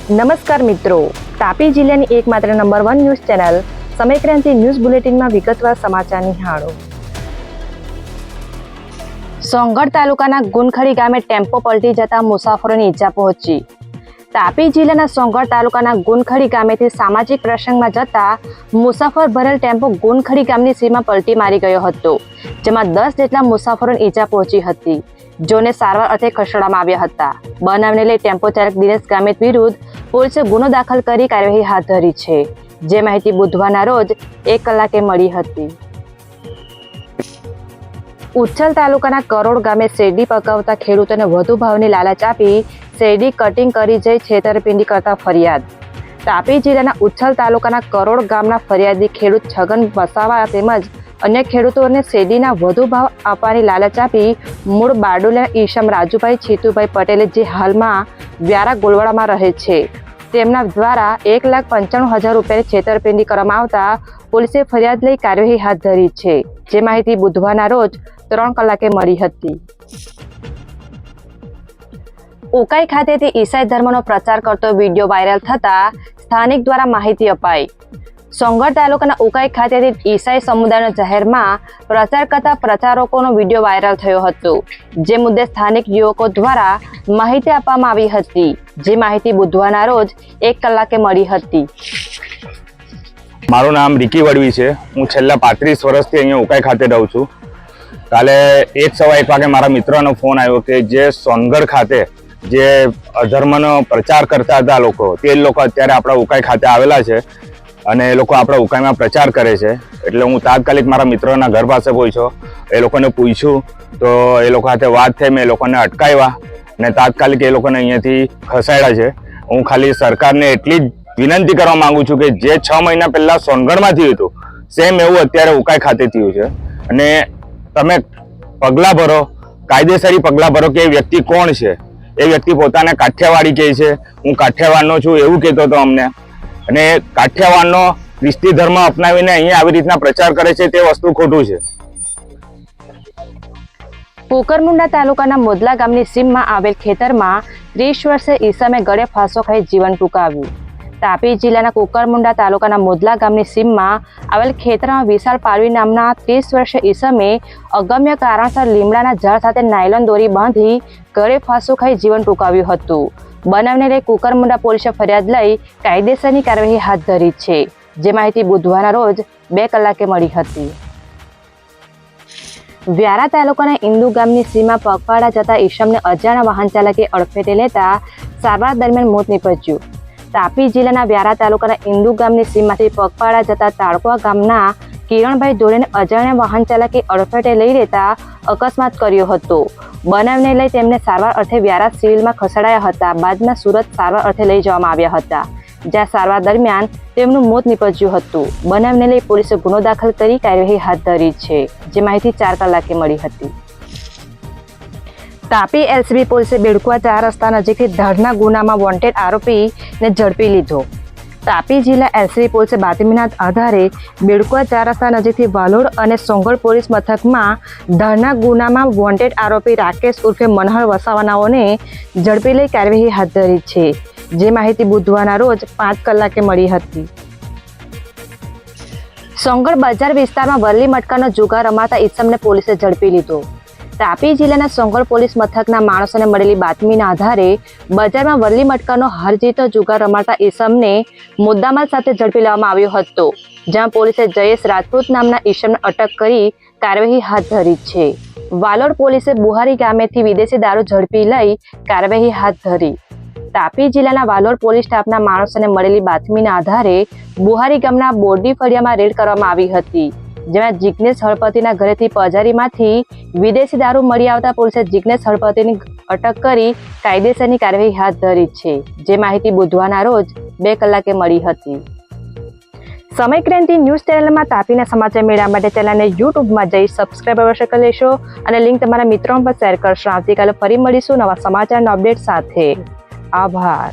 નમસ્કાર મિત્રો, તાપી જિલ્લાની એકમાત્ર number 1 news channel Samaykranti news બુલેટિનમાં વિગતવાર સમાચાર નિહાળો. સોંગઢ તાલુકાના ગુનખડી ગામે ટેમ્પો પલટી જતા મુસાફરોની ઈજા પહોંચી. તાપી જિલ્લાના સોંગઢ તાલુકાના ગુનખડી ગામેથી સામાજિક પ્રસંગમાં જતા મુસાફર ભરેલ ટેમ્પો ગુનખડી ગામની સીમા પલટી મારી ગયો હતો, જેમાં 10 જેટલા મુસાફરોને ઈજા પહોંચી હતી, જોને સારવાર અર્થે ખસેડવામાં આવ્યા હતા. બનાવને લઈ ટેમ્પો ચાલક દિનેશ ગામિત વિરુદ્ધ પોલીસે ગુનો દાખલ કરી કાર્યવાહી હાથ ધરી છે, જે માહિતી બુધવારના રોજ 1 કલાકે મળી હતી. ઉચ્છલ તાલુકાના કરોડ ગામે શેરડી પકાવતા ખેડૂતોને વધુ ભાવની લાલચ આપી શેરડી કટિંગ કરી જઈ છેતરપિંડી કરતા ફરિયાદ. તાપી જિલ્લાના ઉચ્છલ તાલુકાના કરોડ ગામના ફરિયાદી ખેડૂત છગન વસાવા તેમજ અન્ય ખેડૂતોને શેરડીના વધુ ભાવ આપવાની લાલચ આપી મૂળ બારડોલીના ઈશમ રાજુભાઈ છીતુભાઈ પટેલે, જે હાલમાં વ્યારા ગોલવાડામાં રહે છે, તેમના દ્વારા 1,95,000 રૂપિયાની છેતરપિંડી કરવામાં આવતા પોલીસે ફરિયાદ લઈ કાર્યવાહી હાથ ધરી છે, જે માહિતી બુધવારના રોજ 3 કલાકે મળી હતી. ઉકાઈ ખાતેથી ઈસાઈ ધર્મનો પ્રચાર કરતો વિડીયો વાયરલ થતા સ્થાનિક દ્વારા માહિતી અપાઈ. સોંગઢ તાલુકાના ઉકાઈ ખાતેથી ઈસાઈ સમુદાયનો જાહેરમાં પ્રચાર કરતા પ્રચારકોનો વિડીયો વાયરલ થયો હતો, જે મુદ્દે સ્થાનિક યુવકો દ્વારા માહિતી આપવામાં આવી હતી, જે માહિતી બુધવારના રોજ 1 કલાકે મળી હતી. મારું નામ રિકી વડવી છે. હું છેલ્લા 35 વર્ષથી અહીંયા ઉકાઈ ખાતે રહું છું. કાલે 1:15 વાગે મારા મિત્રનો ફોન આવ્યો કે જે સોનગઢ ખાતે જે અધર્મનો પ્રચાર કરતા હતા લોકો, તે લોકો અત્યારે આપણા ઉકાઈ ખાતે આવેલા છે અને એ લોકો આપણા ઉકાઈમાં પ્રચાર કરે છે. એટલે હું તાત્કાલિક મારા મિત્રના ઘર પાસે પહોંચ્યો, એ લોકોને પૂછ્યું તો એ લોકો સાથે વાત થઈ. મેં એ લોકોને અટકાવ્યા અને તાત્કાલિક એ લોકોને અહીંયાથી ખસેડ્યા છે. હું ખાલી સરકારને એટલી જ વિનંતી કરવા માંગુ છું કે જે 6 મહિના પહેલાં સોનગઢમાં થયું હતું, સેમ એવું અત્યારે ઉકાઈ ખાતે થયું છે. અને તમે પગલાં ભરો, કાયદેસરી પગલાં ભરો કે એ વ્યક્તિ કોણ છે. એ વ્યક્તિ પોતાને કાઠિયાવાડી કહે છે, હું કાઠિયાવાડનો છું એવું કહેતો હતો અમને, અને કાઠિયાવાડનો ખ્રિસ્તી ધર્મ અપનાવીને અહીંયા આવી રીતના પ્રચાર કરે છે, તે વસ્તુ ખોટું છે. કુકરમુંડા તાલુકાના મોદલા ગામની સીમમાં આવેલ ખેતરમાં 30 વર્ષે ઈસમે ગળે ફાંસો ખાઈ જીવન ટૂંકાવ્યું. તાપી જિલ્લાના કુકરમુંડા તાલુકાના મોદલા ગામની સીમમાં આવેલ ખેતરમાં વિશાલ પારવી નામના 30 વર્ષે ઈસમે અગમ્ય કારણસર લીમડાના ઝાડ સાથે નાયલોન દોરી બાંધી ગળે ફાંસો ખાઈ જીવન ટૂંકાવ્યું હતું. બનાવને લઈ કુકરમુંડા પોલીસે ફરિયાદ લઈ કાયદેસરની કાર્યવાહી હાથ ધરી છે, જે માહિતી બુધવારના રોજ 2 કલાકે મળી હતી. વ્યારા તાલુકાના ઇન્દુ ગામની સીમા પગપાળા જતા ઈશમને અજાણ્યા વાહન ચાલકે અડફેટે લેતા સારવાર દરમિયાન મોત નીપજ્યું. તાપી જિલ્લાના વ્યારા તાલુકાના ઇન્દુ ગામની સીમમાંથી પગપાળા જતા તાળકવા ગામના કિરણભાઈ જોડેને અજાણ્યા વાહન ચાલકે અડફેટે લઈ લેતા અકસ્માત કર્યો હતો. બનાવને લઈ તેમને સારવાર અર્થે વ્યારા સિવિલમાં ખસેડાયા હતા. બાદમાં સુરત સારવાર અર્થે લઈ જવામાં આવ્યા હતા, જ્યાં સારવાર દરમિયાન તેમનું મોત નીપજ્યું હતું. બનાવને લઈ પોલીસે ગુનો દાખલ કરી કાર્યવાહી હાથ ધરી છે, જે માહિતી 4 કલાકે મળી હતી. તાપી એલસીબી પોલીસે બેડકુવા 4 રસ્તા નજીકથી ધરના ગુનામાં વોન્ટેડ આરોપીને ઝડપી લીધો. તાપી જિલ્લા એલસીબી પોલીસે બાતમીના આધારે બેડકુવા 4 રસ્તા નજીકથી વાલોડ અને સોંગઢ પોલીસ મથકમાં ધરના ગુનામાં વોન્ટેડ આરોપી રાકેશ ઉર્ફે મનહર વસાવાનાઓને ઝડપી લઈ કાર્યવાહી હાથ ધરી છે, જે માહિતી બુધવારના રોજ 5 કલાકે મળી હતી. સોંગઢ બજાર વિસ્તારમાં વલ્લી મટકાનો જુગાર રમાતા ઈસમને પોલીસે ઝડપી લીધો. તાપી જિલ્લાના સોંગઢ પોલીસ મથકના માણસોને મળેલી બાતમીના આધારે બજારમાં વલ્લી મટકાનો હારજીતો જુગાર રમાડતા ઈસમને મુદ્દામાલ સાથે ઝડપી લેવામાં આવ્યો હતો, જ્યાં પોલીસે જયેશ રાજપૂત નામના ઈસમને અટક કરી કાર્યવાહી હાથ ધરી છે. વાલોડ પોલીસે બુહારી ગામેથી વિદેશી દારૂ ઝડપી લઈ કાર્યવાહી હાથ ધરી. તાપી જિલ્લાના વાલોડ પોલીસ સ્ટાફના માણસોને મળેલી બાતમીના આધારે બુહારી ગામના બોરડી ફળિયામાં રેડ કરવામાં આવી હતી, જેમાં જિગ્નેશ હળપતિના ઘરેથી પજારીમાંથી વિદેશી દારૂ મળી આવતા પોલીસે જિગ્નેશ હળપતિની અટક કરી કાયદેસરની કાર્યવાહી હાથ ધરી છે, જે માહિતી બુધવારના રોજ 2 કલાકે મળી હતી. સમયક્રાંતિ ન્યૂઝ ચેનલમાં તાપીના સમાચાર મેળવવા માટે ચેનલને યુટ્યુબમાં જઈ સબસ્ક્રાઇબ અવશ્ય કરી લેશો અને લિંક તમારા મિત્રો પર શેર કરશો. આવતીકાલે ફરી મળીશું નવા સમાચારના અપડેટ સાથે. આભાર.